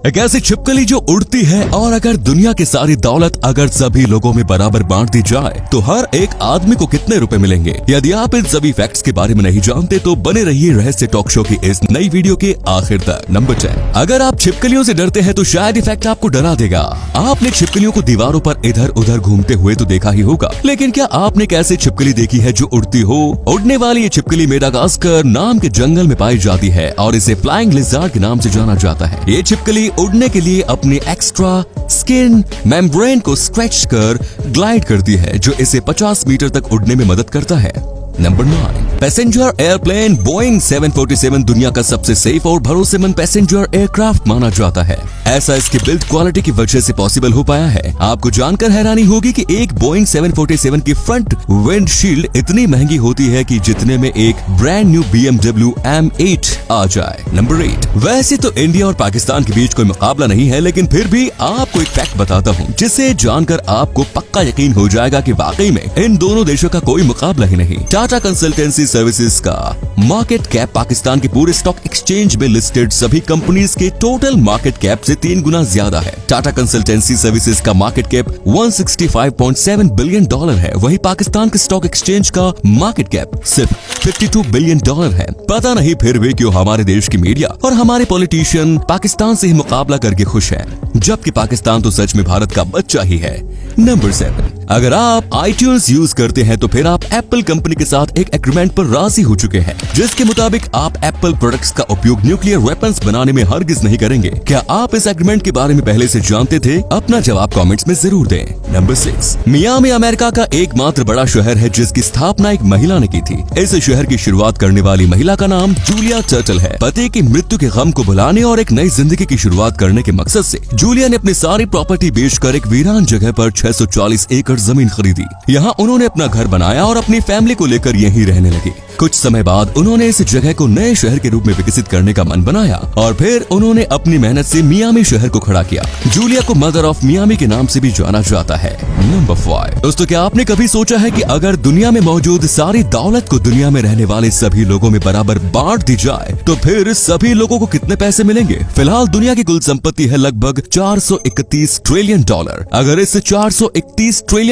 एक ऐसी छिपकली जो उड़ती है और अगर दुनिया की सारी दौलत अगर सभी लोगों में बराबर बांट दी जाए तो हर एक आदमी को कितने रुपए मिलेंगे। यदि आप इन सभी फैक्ट्स के बारे में नहीं जानते तो बने रहिए रहस्य टॉक शो की इस नई वीडियो के आखिर तक। नंबर 10, अगर आप छिपकलियों से डरते हैं तो शायद ये फैक्ट आपको डरा देगा। आपने छिपकलियों को दीवारों पर इधर उधर घूमते हुए तो देखा ही होगा, लेकिन क्या आपने एक ऐसी छिपकली देखी है जो उड़ती हो? उड़ने वाली ये छिपकली मेडागास्कर नाम के जंगल में पाई जाती है और इसे फ्लाइंग लिजार्ड के नाम से जाना जाता है। ये छिपकली उड़ने के लिए अपनी एक्स्ट्रा स्किन मेम्ब्रेन को स्ट्रेच कर ग्लाइड करती है, जो इसे 50 मीटर तक उड़ने में मदद करता है। नंबर 9, पैसेंजर एयरप्लेन बोइंग 747 दुनिया का सबसे सेफ और भरोसेमंद पैसेंजर एयरक्राफ्ट माना जाता है। ऐसा इसकी बिल्ड क्वालिटी की वजह से पॉसिबल हो पाया है। आपको जानकर हैरानी होगी कि एक बोइंग 747 की फ्रंट विंडशील्ड इतनी महंगी होती है कि जितने में एक ब्रांड न्यू BMW M8 आ जाए। नंबर 8, वैसे तो इंडिया और पाकिस्तान के बीच कोई मुकाबला नहीं है, लेकिन फिर भी आपको एक फैक्ट बताता हूँ जिसे जानकर आपको पक्का यकीन हो जाएगा कि वाकई में इन दोनों देशों का कोई मुकाबला ही नहीं। टाटा कंसल्टेंसी सर्विसेज का मार्केट कैप पाकिस्तान के पूरे स्टॉक एक्सचेंज में लिस्टेड सभी कंपनीज के टोटल मार्केट कैप से 3 गुना ज्यादा है। टाटा कंसल्टेंसी सर्विसेज का मार्केट कैप $165.7 बिलियन है, वहीं पाकिस्तान के स्टॉक एक्सचेंज का मार्केट कैप सिर्फ $52 बिलियन है। पता नहीं फिर भी क्यों हमारे देश की मीडिया और हमारे पॉलिटिशियन पाकिस्तान से ही मुकाबला करके खुश है, जबकि पाकिस्तान तो सच में भारत का बच्चा ही है। नंबर 7, अगर आप iTunes यूज करते हैं तो फिर आप एप्पल कंपनी के साथ एक एग्रीमेंट पर राजी हो चुके हैं, जिसके मुताबिक आप एप्पल प्रोडक्ट्स का उपयोग न्यूक्लियर वेपन्स बनाने में हरगिज नहीं करेंगे। क्या आप इस एग्रीमेंट के बारे में पहले से जानते थे? अपना जवाब कमेंट्स में जरूर दें। नंबर 6, मियामी अमेरिका का एकमात्र बड़ा शहर है जिसकी स्थापना एक महिला ने की थी। इस शहर की शुरुआत करने वाली महिला का नाम जूलिया टर्टल है। पति की मृत्यु के गम को भुलाने और एक नई जिंदगी की शुरुआत करने के मकसद से जूलिया ने अपनी सारी प्रॉपर्टी बेचकर एक वीरान जगह पर 640 एकड़ जमीन खरीदी। यहाँ उन्होंने अपना घर बनाया और अपनी फैमिली को लेकर यहीं रहने लगे। कुछ समय बाद उन्होंने इस जगह को नए शहर के रूप में विकसित करने का मन बनाया और फिर उन्होंने अपनी मेहनत से मियामी शहर को खड़ा किया। जूलिया को मदर ऑफ मियामी के नाम से भी जाना जाता है। नंबर 5, दोस्तों क्या आपने कभी सोचा है कि अगर दुनिया में मौजूद सारी दौलत को दुनिया में रहने वाले सभी लोगों में बराबर बांट दी जाए तो फिर सभी लोगों को कितने पैसे मिलेंगे? फिलहाल दुनिया की कुल संपत्ति है लगभग $431 ट्रिलियन। अगर इस $431 ट्रिलियन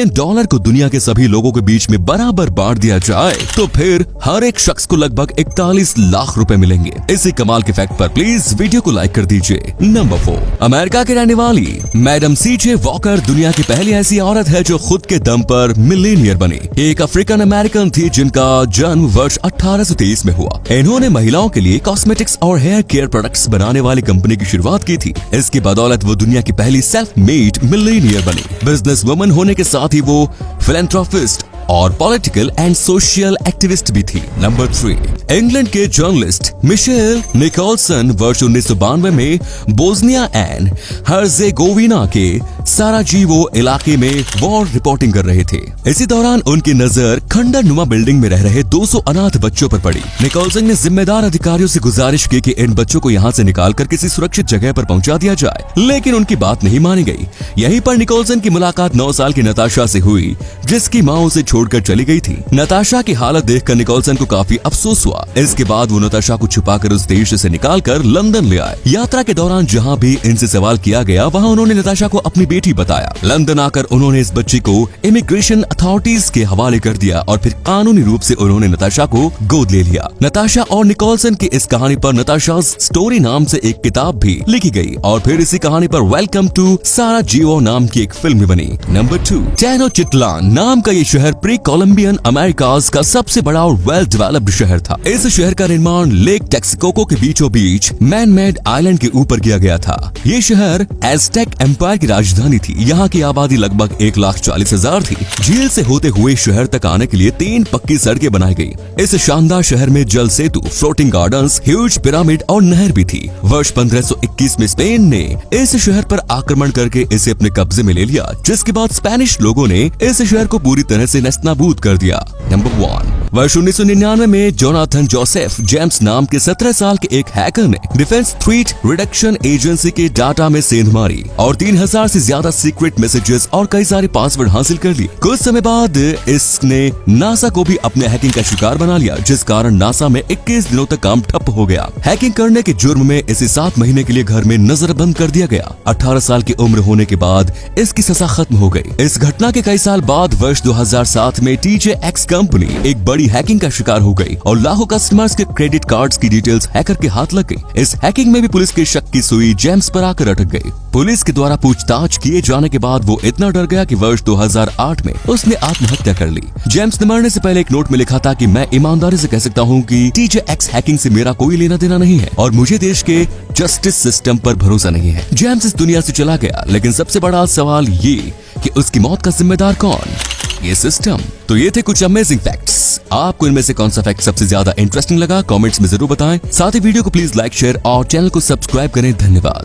को दुनिया के सभी लोगों के बीच में बराबर बांट दिया जाए तो फिर हर एक शख्स को लगभग 41 लाख रुपए मिलेंगे। इसी कमाल के फैक्ट पर प्लीज वीडियो को लाइक कर दीजिए। नंबर 4, अमेरिका के रहने वाली मैडम CJ वॉकर दुनिया की पहली ऐसी औरत है जो खुद के दम पर मिलेनियर बनी। एक अफ्रीकन अमेरिकन थी जिनका जन्म वर्ष 1823 में हुआ। इन्होंने महिलाओं के लिए कॉस्मेटिक्स और हेयर केयर प्रोडक्ट्स बनाने वाली कंपनी की शुरुआत की थी। इसकी बदौलत वो दुनिया की पहली सेल्फ मेड मिलेनियर बनी। बिजनेस वुमन होने के साथ ही वो फिलैंथ्रोपिस्ट और पॉलिटिकल एंड सोशल एक्टिविस्ट भी थी। नंबर 3, इंग्लैंड के जर्नलिस्ट मिशेल निकोलसन वर्ष 1992 में बोस्निया एंड हर्जेगोविना के साराजीवो इलाके में वॉर रिपोर्टिंग कर रहे थे। इसी दौरान उनकी नजर खंडर नुमा बिल्डिंग में रह रहे 200 अनाथ बच्चों पर पड़ी। निकोलसन ने जिम्मेदार अधिकारियों से गुजारिश की कि इन बच्चों को यहाँ से निकालकर किसी सुरक्षित जगह पर पहुँचा दिया जाए, लेकिन उनकी बात नहीं मानी गई। यहीं पर निकोलसन की मुलाकात 9 साल की नताशा से हुई, जिसकी माँ उसे छोड़कर चली गई थी। नताशा की हालत देखकर निकोलसन को काफी अफसोस हुआ। इसके बाद वो नताशा को छुपाकर उस देश से निकालकर लंदन ले आए। यात्रा के दौरान जहाँ भी इनसे सवाल किया गया वहाँ उन्होंने नताशा को अपनी बेटी बताया। लंदन आकर उन्होंने इस बच्ची को इमिग्रेशन अथॉरिटीज के हवाले कर दिया और फिर कानूनी रूप से उन्होंने नताशा को गोद ले लिया। नताशा और निकोलसन की इस कहानी पर नताशाज स्टोरी नाम से एक किताब भी लिखी गई और फिर इसी कहानी पर वेलकम टू साराजीवो नाम की एक फिल्म भी बनी। नंबर 2, टेनोचिटलान नाम का ये शहर प्री कोलंबियन अमेरिकाज का सबसे बड़ा और वेल डेवलप्ड शहर था। इस शहर का निर्माण लेक टेक्सिकोको के बीचों बीच मैन मेड आइलैंड के ऊपर किया गया था। ये शहर एज़टेक एम्पायर की राजधानी थी। यहाँ की आबादी लगभग 1,40,000 थी। झील से होते हुए शहर तक आने के लिए 3 पक्की सड़कें बनाई गई। इस शानदार शहर में जल सेतु, फ्लोटिंग गार्डन्स, ह्यूज पिरामिड और नहर भी थी। वर्ष 1521 में स्पेन ने इस शहर पर आक्रमण करके इसे अपने कब्जे में ले लिया, जिसके बाद स्पेनिश लोगों ने इस शहर को पूरी तरह से नेस्तनाबूद कर दिया। नंबर 1, वर्ष 1999 में जोनाथन जोसेफ जेम्स नाम के 17 साल के एक हैकर ने डिफेंस थ्रेट रिडक्शन एजेंसी के डाटा में सेंध मारी और 3000 से ज्यादा सीक्रेट मैसेजेस और कई सारे पासवर्ड हासिल कर लिए। कुछ समय बाद इसने नासा को भी अपने हैकिंग का शिकार बना लिया, जिस कारण नासा में 21 दिनों तक काम ठप हो गया। हैकिंग करने के जुर्म में इसे 7 महीने के लिए घर में नजरबंद कर दिया गया। 18 साल की उम्र होने के बाद इसकी सजा खत्म हो गई। इस घटना के कई साल बाद वर्ष 2007 में TJX कंपनी एक बड़ी हैकिंग का शिकार हो गई और लाखों कस्टमर्स के क्रेडिट कार्ड्स की डिटेल्स हैकर के हाथ लग गई। इस हैकिंग में भी पुलिस के शक की सुई जेम्स पर आकर अटक गई। पुलिस के द्वारा पूछताछ किए जाने के बाद वो इतना डर गया कि वर्ष 2008 में उसने आत्महत्या कर ली। जेम्स ने मरने से पहले एक नोट में लिखा था कि मैं ईमानदारी से कह सकता हूँ कि TJX हैकिंग से मेरा कोई लेना देना नहीं है और मुझे देश के जस्टिस सिस्टम पर भरोसा नहीं है। जेम्स इस दुनिया से चला गया, लेकिन सबसे बड़ा सवाल ये कि उसकी मौत का जिम्मेदार कौन? ये सिस्टम। तो ये थे कुछ अमेजिंग फैक्ट्स। आपको इनमें से कौन सा फैक्ट सबसे ज्यादा इंटरेस्टिंग लगा? कमेंट्स में जरूर बताएं। साथ ही वीडियो को प्लीज लाइक, शेयर और चैनल को सब्सक्राइब करें। धन्यवाद।